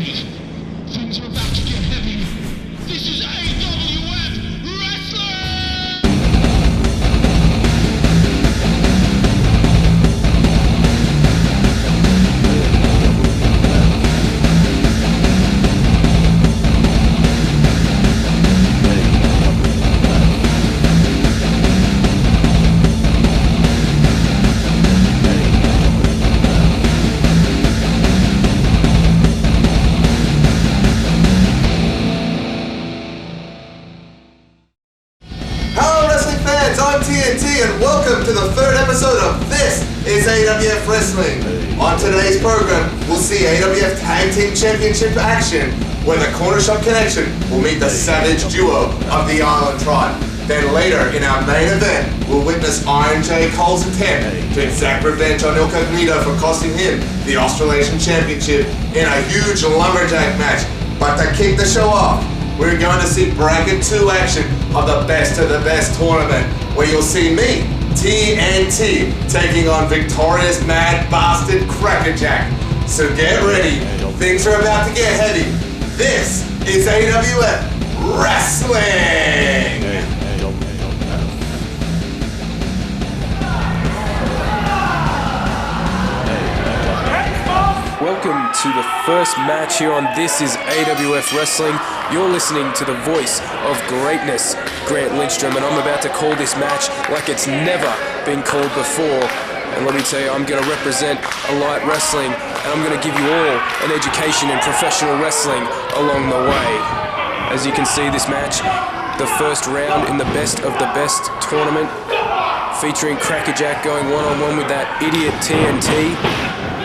heavy. Things are about to get heavy. This is AWF Wrestling! And welcome to the third episode of This is AWF Wrestling. On today's program, we'll see AWF Tag Team Championship action, where the Corner Shop Connection will meet the savage duo of the Island Tribe. Then later, in our main event, we'll witness Iron J. Cole's attempt to exact revenge on Cognito for costing him the Australasian Championship in a huge lumberjack match. But to kick the show off, we're going to see Bracket 2 action of the Best of the Best tournament, where you'll see me, TNT, taking on victorious Mad Bastard Crackerjack. So get ready, things are about to get heavy. This is AWF Wrestling! Welcome to the first match here on This is AWF Wrestling. You're listening to the voice of greatness, Grant Lindstrom, and I'm about to call this match like it's never been called before. And let me tell you, I'm going to represent Elite Wrestling, and I'm going to give you all an education in professional wrestling along the way. As you can see, this match, the first round in the Best of the Best tournament, featuring Crackerjack going one-on-one with that idiot TNT.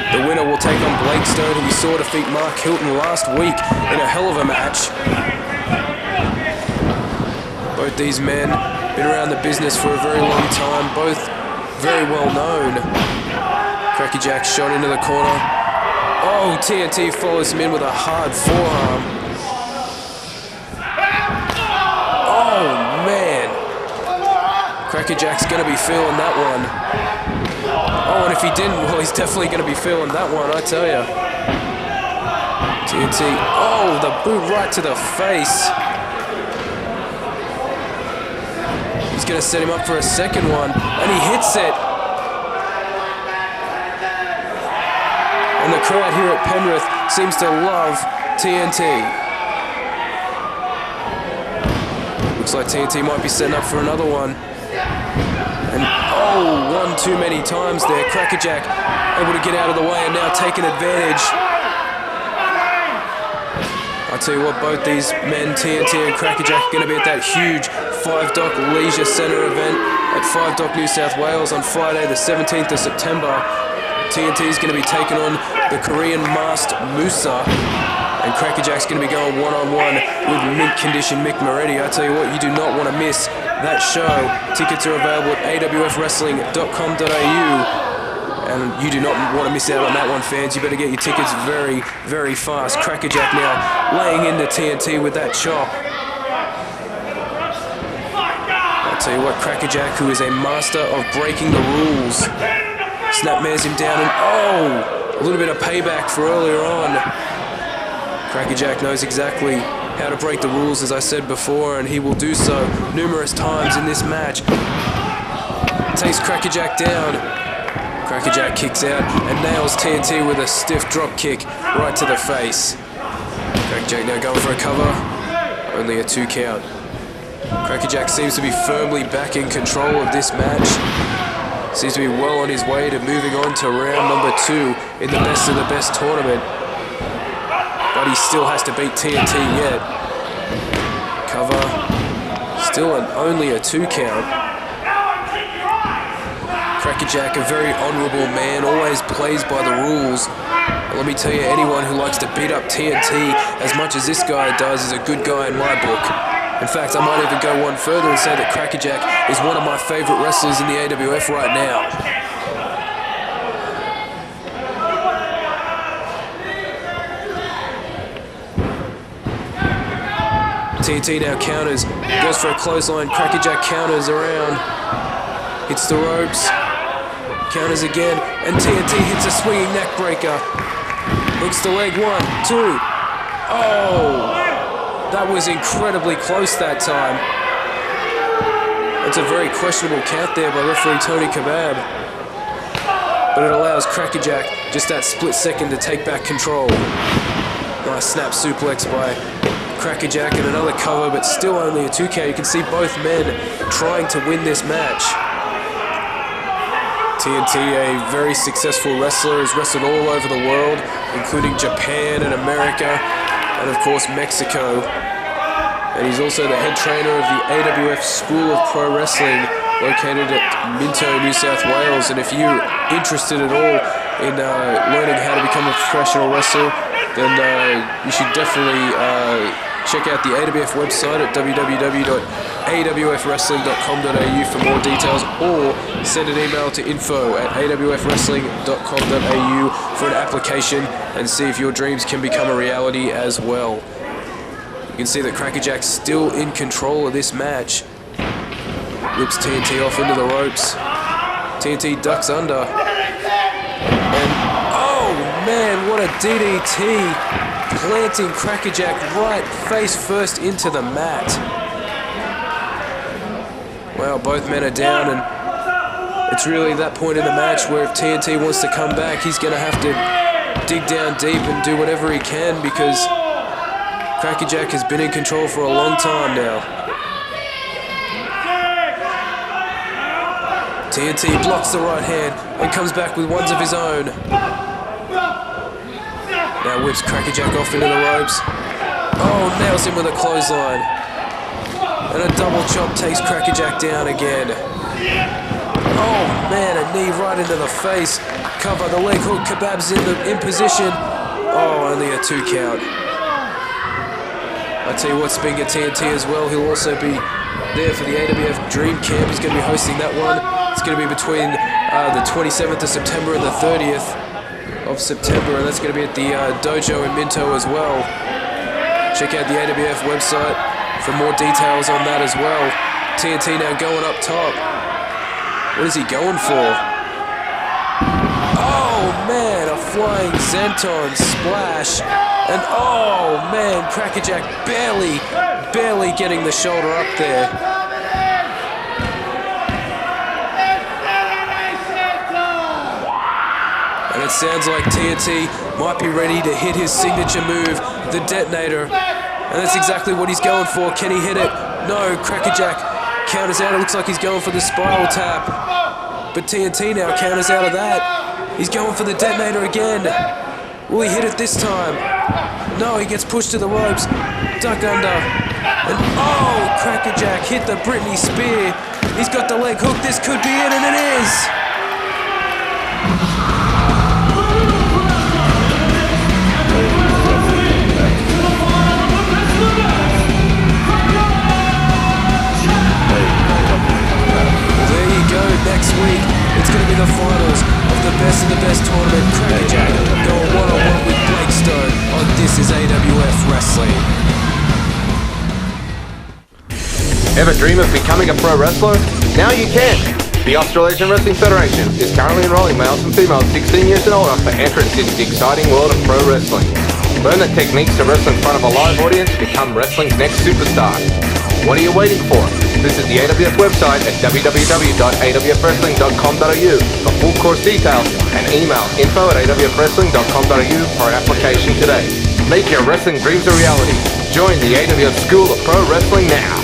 The winner will take on Blake Stone, who we saw defeat Mark Hilton last week in a hell of a match. Both these men been around the business for a very long time, both very well known. Crackerjack shot into the corner. Oh, TNT follows him in with a hard forearm. Oh, man. Crackerjack's going to be feeling that one. Oh, and if he didn't, well, he's definitely going to be feeling that one, I tell you. TNT, oh, the boot right to the face. He's going to set him up for a second one, and he hits it. And the crowd here at Penrith seems to love TNT. Looks like TNT might be setting up for another one. And oh, one too many times there. Crackerjack able to get out of the way and now taking advantage. I tell you what, both these men, TNT and Crackerjack, are going to be at that huge 5 Dock Leisure Centre event at 5 Dock, New South Wales on Friday the 17th of September. TNT is going to be taking on the Korean masked Musa. And Crackerjack's going to be going one-on-one with mint condition Mick Moretti. I tell you what, you do not want to miss that show. Tickets are available at awfwrestling.com.au. And you do not want to miss out on that one, fans. You better get your tickets very, very fast. Crackerjack now laying into TNT with that chop. I'll tell you what, Crackerjack, who is a master of breaking the rules, snapmares him down and oh, a little bit of payback for earlier on. Crackerjack knows exactly how to break the rules, as I said before, and he will do so numerous times in this match. Takes Crackerjack down. Crackerjack kicks out and nails TNT with a stiff drop kick right to the face. Crackerjack now going for a cover. Only a 2 count. Crackerjack seems to be firmly back in control of this match. Seems to be well on his way to moving on to round number 2 in the Best of the Best tournament. But he still has to beat TNT yet. Cover. Still only a 2 count. Crackerjack, a very honourable man, always plays by the rules. And let me tell you, anyone who likes to beat up TNT as much as this guy does is a good guy in my book. In fact, I might even go one further and say that Crackerjack is one of my favourite wrestlers in the AWF right now. TNT now counters, goes for a clothesline. Crackerjack counters around, hits the ropes, counters again, and TNT hits a swinging neck breaker. Hooks the leg, 1, 2, Oh, that was incredibly close that time. It's a very questionable count there by referee Tony Kebab. But it allows Crackerjack just that split second to take back control. Nice snap suplex by Crackerjack and another cover, but still only a 2 count. You can see both men trying to win this match. TNT, a very successful wrestler, has wrestled all over the world, including Japan and America, and of course Mexico. And he's also the head trainer of the AWF School of Pro Wrestling, located at Minto, New South Wales. And if you're interested at all in learning how to become a professional wrestler, then you should definitely check out the AWF website at www.awfwrestling.com.au for more details, or send an email to info@awfwrestling.com.au for an application and see if your dreams can become a reality as well. You can see that Crackerjack's still in control of this match. Whips TNT off into the ropes. TNT ducks under. And, oh man, what a DDT. Planting Crackerjack right face first into the mat. Well, both men are down, and it's really that point in the match where if TNT wants to come back, he's going to have to dig down deep and do whatever he can, because Crackerjack has been in control for a long time now. TNT blocks the right hand and comes back with ones of his own. Now whips Crackerjack off into the ropes. Oh, nails him with a clothesline. And a double chop takes Crackerjack down again. Oh man, a knee right into the face. Cover, the leg hook, Kebab's in position. Oh, only a 2 count. I tell you what, speaking of TNT as well, he'll also be there for the AWF Dream Camp. He's going to be hosting that one. It's going to be between the 27th of September and the 30th of September, and that's going to be at the dojo in Minto as well. Check out the AWF website for more details on that as well. TNT now going up top. What is he going for? Oh man, a flying Zenton splash. And oh man, Crackerjack barely getting the shoulder up there. And it sounds like TNT might be ready to hit his signature move, the detonator. And that's exactly what he's going for. Can he hit it? No, Crackerjack counters out. It looks like he's going for the spiral tap. But TNT now counters out of that. He's going for the detonator again. Will he hit it this time? No, he gets pushed to the ropes. Duck under. And oh, Crackerjack hit the Britney Spear. He's got the leg hook. This could be it, and it is. Next week, it's going to be the finals of the best tournament. Crackerjack going one-on-one with Blake Stone on This Is AWF Wrestling. Ever dream of becoming a pro wrestler? Now you can! The Australasian Wrestling Federation is currently enrolling males and females 16 years and older for entrance into the exciting world of pro wrestling. Learn the techniques to wrestle in front of a live audience and become wrestling's next superstar. What are you waiting for? Visit the AWF website at www.awfwrestling.com.au for full course details and email info@awfwrestling.com.au for an application today. Make your wrestling dreams a reality. Join the AWF School of Pro Wrestling now.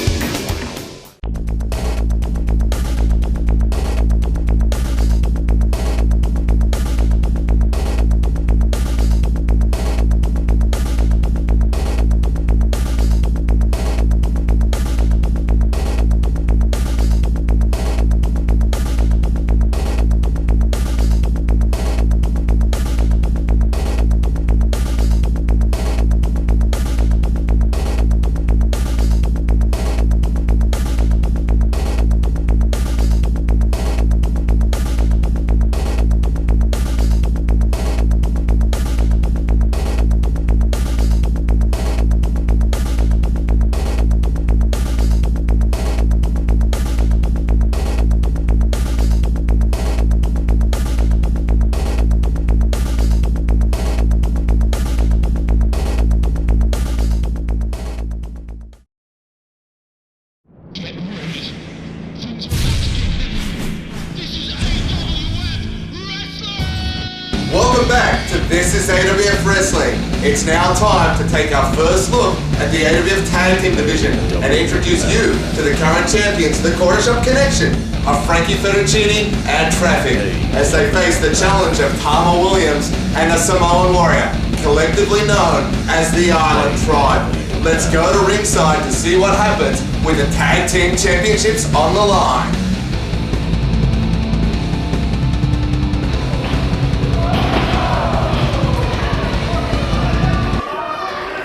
This is AWF Wrestling. It's now time to take our first look at the AWF Tag Team Division and introduce you to the current champions of the Corner Shop Connection of Frankie Fettuccini and Traffic as they face the challenge of Tama Williams and the Samoan Warrior, collectively known as the Island Tribe. Let's go to ringside to see what happens with the Tag Team Championships on the line.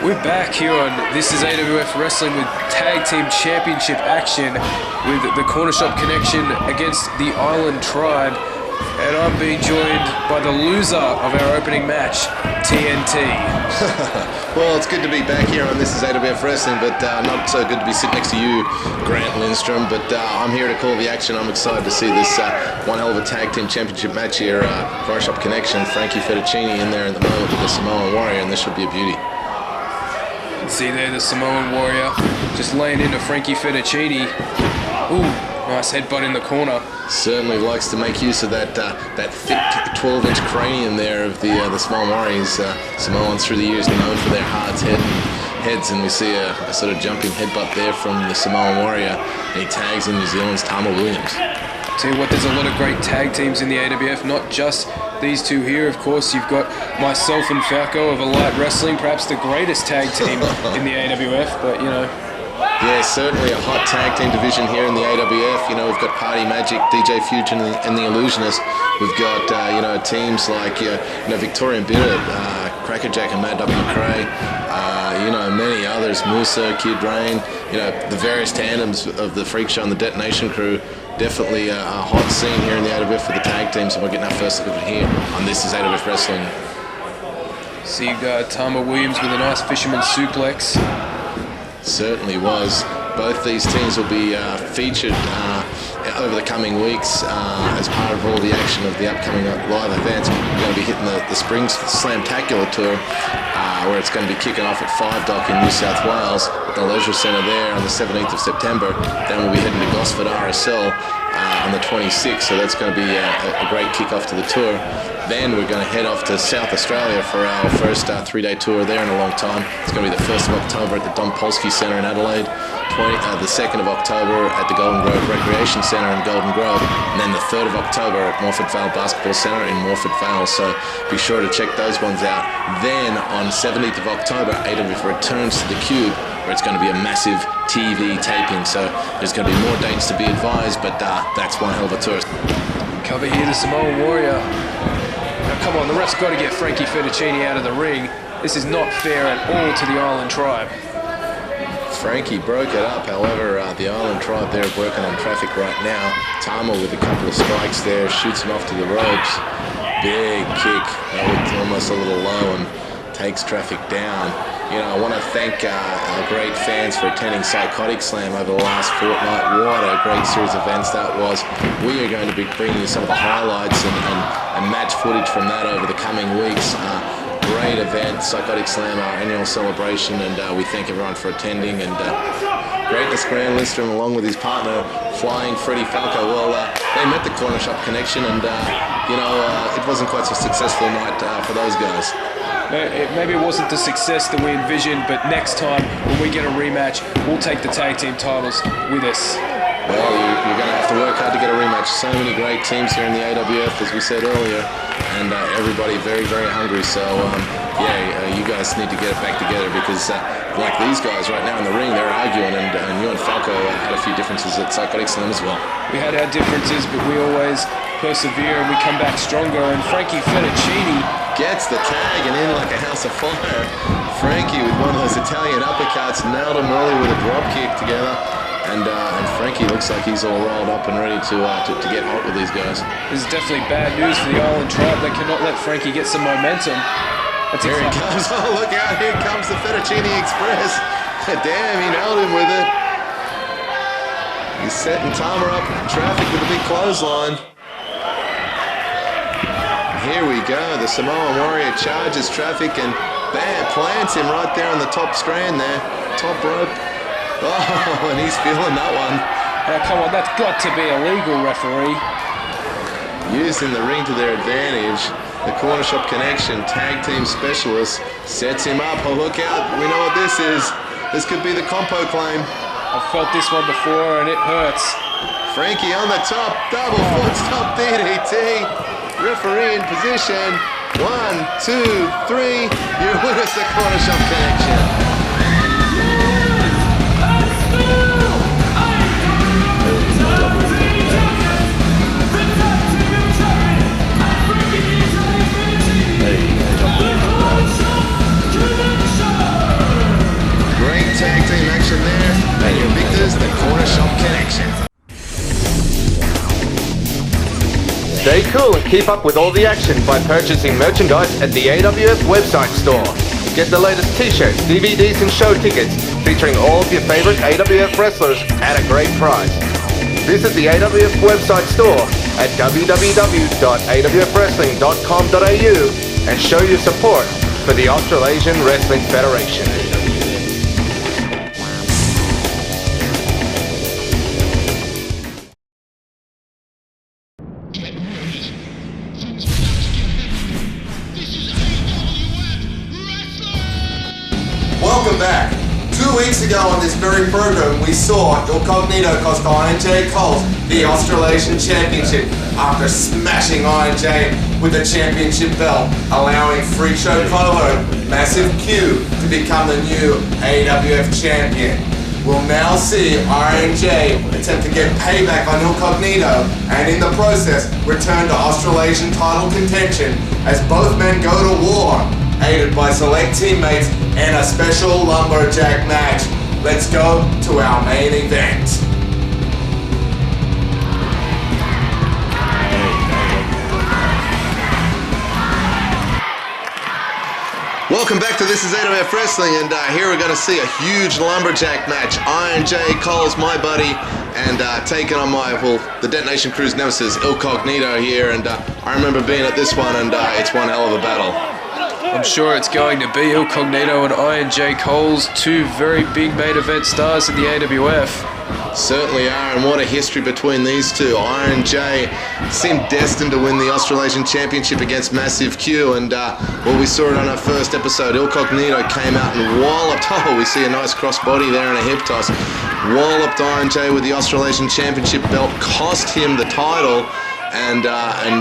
We're back here on This is AWF Wrestling with Tag Team Championship action with the Corner Shop Connection against the Island Tribe. And I'm being joined by the loser of our opening match, TNT. Well, it's good to be back here on This is AWF Wrestling, but not so good to be sitting next to you, Grant Lindstrom. But I'm here to call the action. I'm excited to see this one hell of a Tag Team Championship match here. Corner Shop Connection, Frankie Fettuccini in there in the moment with the Samoan Warrior, and this should be a beauty. See there, the Samoan Warrior just laying into Frankie Fettuccini. Ooh, nice headbutt in the corner. Certainly likes to make use of that thick 12-inch cranium there of the Samoan Warriors. Samoans through the years known for their hard heads, and we see a sort of jumping headbutt there from the Samoan Warrior, and he tags in New Zealand's Tama Williams. Tell you what, there's a lot of great tag teams in the AWF, not just these two here. Of course, you've got myself and Falco of Elite Wrestling, perhaps the greatest tag team in the AWF, but you know. Yeah, certainly a hot tag team division here in the AWF. You know, we've got Party Magic, DJ Fusion, and the Illusionist. We've got teams like Victorian Bitter, Crackerjack and Mad Dog McRae. Many others, Musa, Kid Rain. The various tandems of the Freak Show and the Detonation Crew. Definitely a hot scene here in the AWF for the tag teams, and we're getting our first look at it here on This is AWF Wrestling. See Tama Williams with a nice fisherman suplex. Certainly was. Both these teams will be featured over the coming weeks as part of all the action of the upcoming live events. We're going to be hitting the Spring Slamtacular Tour, where it's going to be kicking off at 5 Dock in New South Wales at the Leisure Centre there on the 17th of September. Then we'll be heading to Gosford RSL on the 26th, so that's going to be a great kick-off to the tour. Then we're going to head off to South Australia for our first 3-day tour there in a long time. It's going to be the 1st of October at the Don Polsky Centre in Adelaide, the 2nd of October at the Golden Grove Recreation Centre in Golden Grove, and then the 3rd of October at Morford Vale Basketball Centre in Morford Vale. So be sure to check those ones out. Then on 17th of October, AWF returns to the Cube, where it's going to be a massive TV taping. So there's going to be more dates to be advised, but that's one hell of a tour. Cover here, the Samoan Warrior. Now come on, the ref's got to get Frankie Fettuccini out of the ring. This is not fair at all to the Island Tribe. Frankie broke it up, however, the Island Tribe there working on Traffic right now. Tama with a couple of strikes there, shoots him off to the ropes. Big kick, that was almost a little low, and takes Traffic down. I want to thank our great fans for attending Psychotic Slam over the last fortnight. What a great series of events that was. We are going to be bringing you some of the highlights and match footage from that over the coming weeks. Great event, Psychotic Slam, our annual celebration, and we thank everyone for attending. And greatness, Grant Lindstrom, along with his partner, Flying Freddy Falco. Well, they met the Corner Shop Connection, and it wasn't quite so successful night for those guys. Maybe it wasn't the success that we envisioned, but next time when we get a rematch, we'll take the tag team titles with us. Well, you're going to have to work hard to get a rematch. So many great teams here in the AWF, as we said earlier, and everybody very, very hungry. So, you guys need to get it back together, because like these guys right now in the ring, they're arguing, and you and Falco had a few differences at Psychotic Slam as well. We had our differences, but we always persevere and we come back stronger, and Frankie Fettuccini gets the tag and in like a house of fire. Frankie with one of those Italian uppercuts, nailed him early with a drop kick together. And Frankie looks like he's all rolled up and ready to get hot with these guys. This is definitely bad news for the Island Tribe. They cannot let Frankie get some momentum. Here he comes. Oh, look out. Here comes the Fettuccini Express. Damn, he nailed him with it. He's setting Tama up in Traffic with a big clothesline. Here we go. The Samoan Warrior charges Traffic and bam, plants him right there on the top strand there. Top rope. Oh, and he's feeling that one. Now, come on, that's got to be illegal, referee. Using the ring to their advantage. the Corner Shop Connection tag team specialist, sets him up. Oh, look out. We know what this is. This could be the compo claim. I've felt this one before and it hurts. Frankie on the top, double foot stop DDT. Referee in position. 1, 2, 3. Your winner's the Corner Shop Connection. Great tag team action there. And your victors, the Corner Shop Connection. Stay cool and keep up with all the action by purchasing merchandise at the AWF website store. Get the latest t-shirts, DVDs and show tickets featuring all of your favorite AWF wrestlers at a great price. Visit the AWF website store at www.awfwrestling.com.au and show your support for the Australasian Wrestling Federation. Get ready. Things are about to get heavy. This is AWF Wrestling! Welcome back. 2 weeks ago on this very program, we saw Cognito cost Iron J Coles the Australasian Championship after smashing Iron J with the championship belt, allowing Freak Show co-host Massive Q to become the new AWF champion. We'll now see Iron J attempt to get payback on Cognito and in the process return to Australasian title contention as both men go to war, aided by select teammates and a special lumberjack match. Let's go to our main event. Welcome back to This is AWF Wrestling, and here we're going to see a huge lumberjack match. Iron J Cole's my buddy, and taking on the Detonation Crew's nemesis, Cognito here, and I remember being at this one, and it's one hell of a battle. I'm sure it's going to be Cognito and Iron J Coles, two very big main event stars in the AWF. Certainly are, and what a history between these two. Iron J seemed destined to win the Australasian Championship against Massive Q, and we saw it on our first episode. Cognito came out and walloped. Oh, we see a nice crossbody there and a hip toss. Walloped Iron J with the Australasian Championship belt, cost him the title, and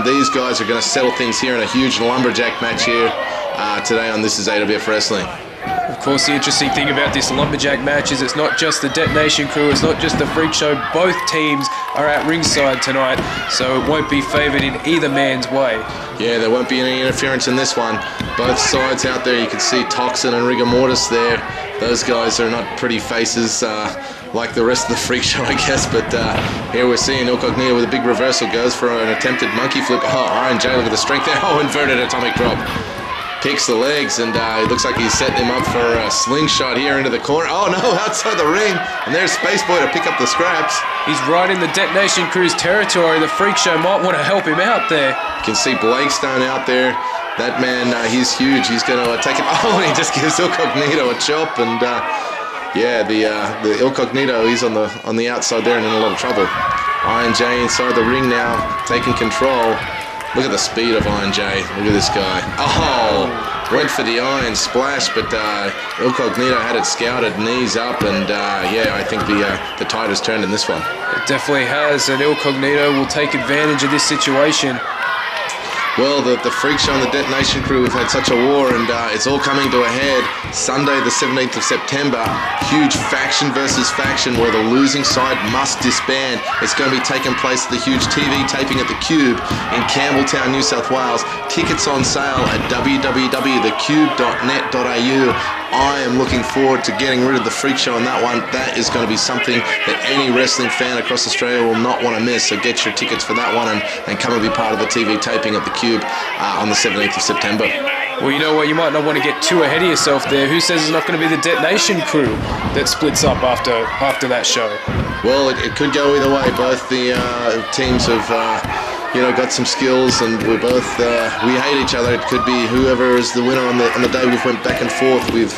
these guys are going to settle things here in a huge lumberjack match here today on This is AWF Wrestling. Of course, the interesting thing about this lumberjack match is it's not just the Detonation Crew, it's not just the Freak Show. Both teams are at ringside tonight, so it won't be favoured in either man's way. Yeah, there won't be any interference in this one. Both sides out there, you can see Toxin and Rigor Mortis there. Those guys are not pretty faces like the rest of the Freak Show, I guess, but here we're seeing Cognito with a big reversal, goes for an attempted monkey flip. Oh, Iron J, look at the strength there. Oh, inverted atomic drop. Kicks the legs, and it looks like he's setting him up for a slingshot here into the corner. Oh no, outside the ring, and there's Spaceboy to pick up the scraps. He's right in the Detonation Crew's territory. The Freak Show might want to help him out there. You can see Blakestone out there. That man, he's huge. He's going to take him. Oh, and he just gives Cognito a chop, and yeah, the Cognito, he's on the outside there and in a lot of trouble. Iron J inside the ring now, taking control. Look at the speed of Iron J. Look at this guy. Oh, went for the iron splash, but Cognito had it scouted, knees up, and yeah, I think the tide has turned in this one. It definitely has, and Cognito will take advantage of this situation. Well, the Freak Show and the Detonation Crew have had such a war, and it's all coming to a head. Sunday, the 17th of September, huge faction versus faction where the losing side must disband. It's going to be taking place at the huge TV taping at the Cube in Campbelltown, New South Wales. Tickets on sale at www.thecube.net.au. I am looking forward to getting rid of the Freak Show on that one. That is going to be something that any wrestling fan across Australia will not want to miss. So get your tickets for that one and come and be part of the TV taping at the Cube on the 17th of September. Well, you know what? You might not want to get too ahead of yourself there. Who says it's not going to be the Detonation Crew that splits up after that show? Well, it could go either way. Both the teams have got some skills, and we hate each other. It could be whoever is the winner on the day. We've went back and forth. We've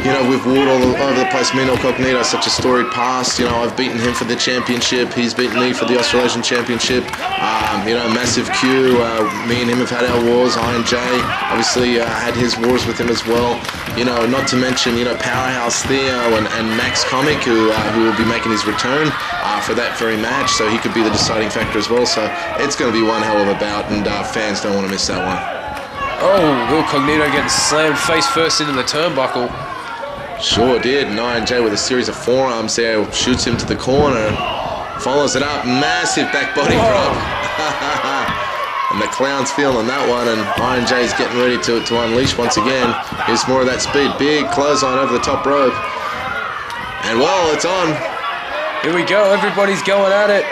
you know, we've warred all over the place. Me and Cognito, such a storied past. You know, I've beaten him for the championship. He's beaten me for the Australasian Championship. You know, massive Q. Me and him have had our wars. Iron J, obviously, had his wars with him as well. You know, not to mention, you know, Powerhouse Theo and Max Comic, who will be making his return for that very match. So he could be the deciding factor as well. So it's going to be one hell of a bout, and fans don't want to miss that one. Oh, Cognito getting slammed face first into the turnbuckle. Sure did. And Iron J with a series of forearms there, shoots him to the corner, follows it up, massive back body drop. And the clown's feeling that one, and Iron J's getting ready to unleash once again. Here's more of that speed. Big clothesline over the top rope. And well, it's on. Here we go. Everybody's going at it.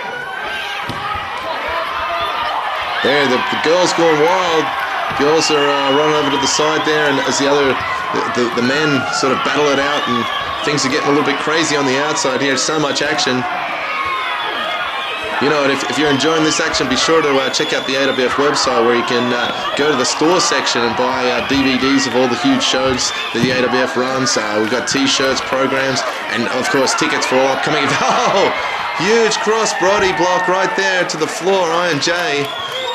There, the girls going wild. Girls are running over to the side there, and as the men sort of battle it out, and things are getting a little bit crazy on the outside here. So much action. You know, and if you're enjoying this action, be sure to check out the AWF website, where you can go to the store section and buy DVDs of all the huge shows that the AWF runs. We've got T-shirts, programs, and of course tickets for all upcoming events. Oh, huge cross body block right there to the floor. Iron J,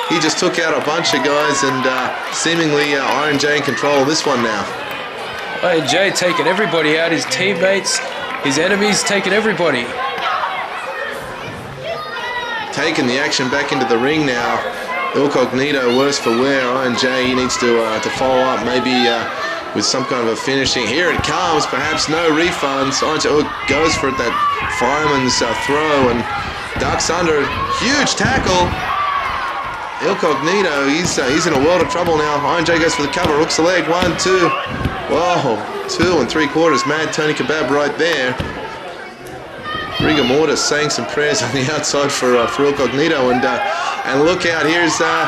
he just took out a bunch of guys, and seemingly Iron J in control of this one now. Iron J taking everybody out, his teammates, his enemies, taking everybody. Taking the action back into the ring now. Cognito, worse for wear. Iron J, he needs to follow up, maybe with some kind of a finishing. Here it comes, perhaps no refunds. Iron J goes for that fireman's throw and ducks under. Huge tackle. Cognito, he's in a world of trouble now. Iron J goes for the cover, hooks the leg, 1, 2. Whoa, 2 3/4. Mad Tony Kebab right there. Rigor Mortis saying some prayers on the outside for Cognito, and look out, here's the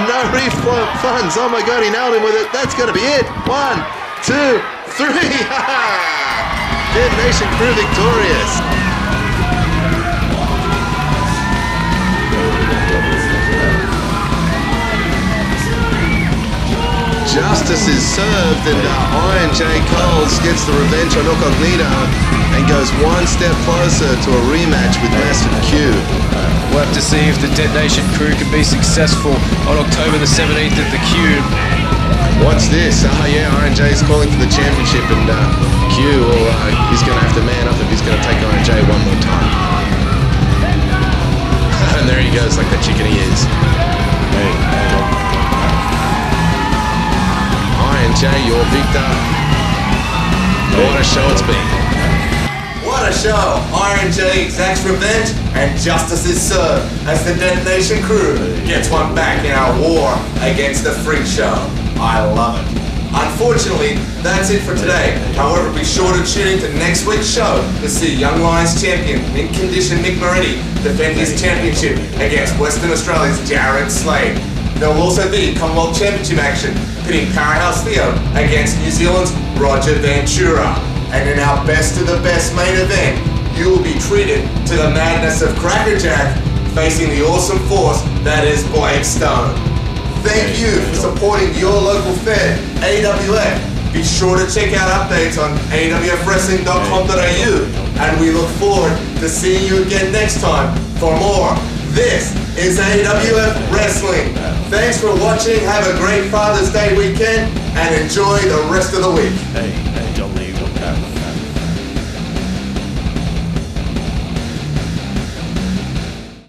no refunds. Oh my God, he nailed him with it. That's gonna be it. 1, 2, 3. Dead Nation Crew victorious. Justice is served, and Iron J Coles gets the revenge on Cognito and goes one step closer to a rematch with Massive Q. We'll have to see if the Dead Nation crew can be successful on October the 17th at the Cube. What's this? Yeah, Iron J's calling for the championship, and Q, he's going to have to man up if he's going to take Iron J one more time. And there he goes, like the chicken he is. Iron J, your victor. What a show it's been. What a show! Iron J exacts revenge, and justice is served as the Dead Nation crew gets one back in our war against the Freak Show. I love it. Unfortunately, that's it for today. However, be sure to tune in to next week's show to see Young Lions champion, mint-conditioned Nick Moretti, defend his championship against Western Australia's Jared Slade. There will also be Commonwealth Championship action, pitting Powerhouse Theo against New Zealand's Roger Ventura. And in our best of the best main event, you will be treated to the madness of Crackerjack facing the awesome force that is Blake Stone. Thank you for supporting your local fair, AWF. Be sure to check out updates on awfwrestling.com.au, and we look forward to seeing you again next time for more. This is AWF Wrestling. Thanks for watching, have a great Father's Day weekend, and enjoy the rest of the week.